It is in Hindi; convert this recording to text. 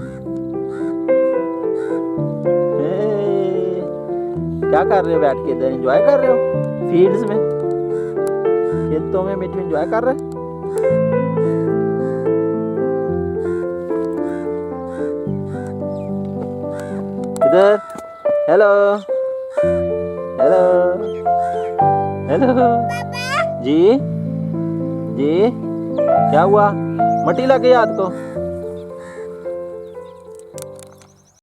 क्या कर रहे हो बैठ के इधर? एंजॉय कर रहे हो फील्ड्स में, खेतों में मिट्टी एंजॉय कर रहे हो? इधर हेलो हेलो हेलो जी जी, क्या हुआ? मट्टी लग गई हाथ को?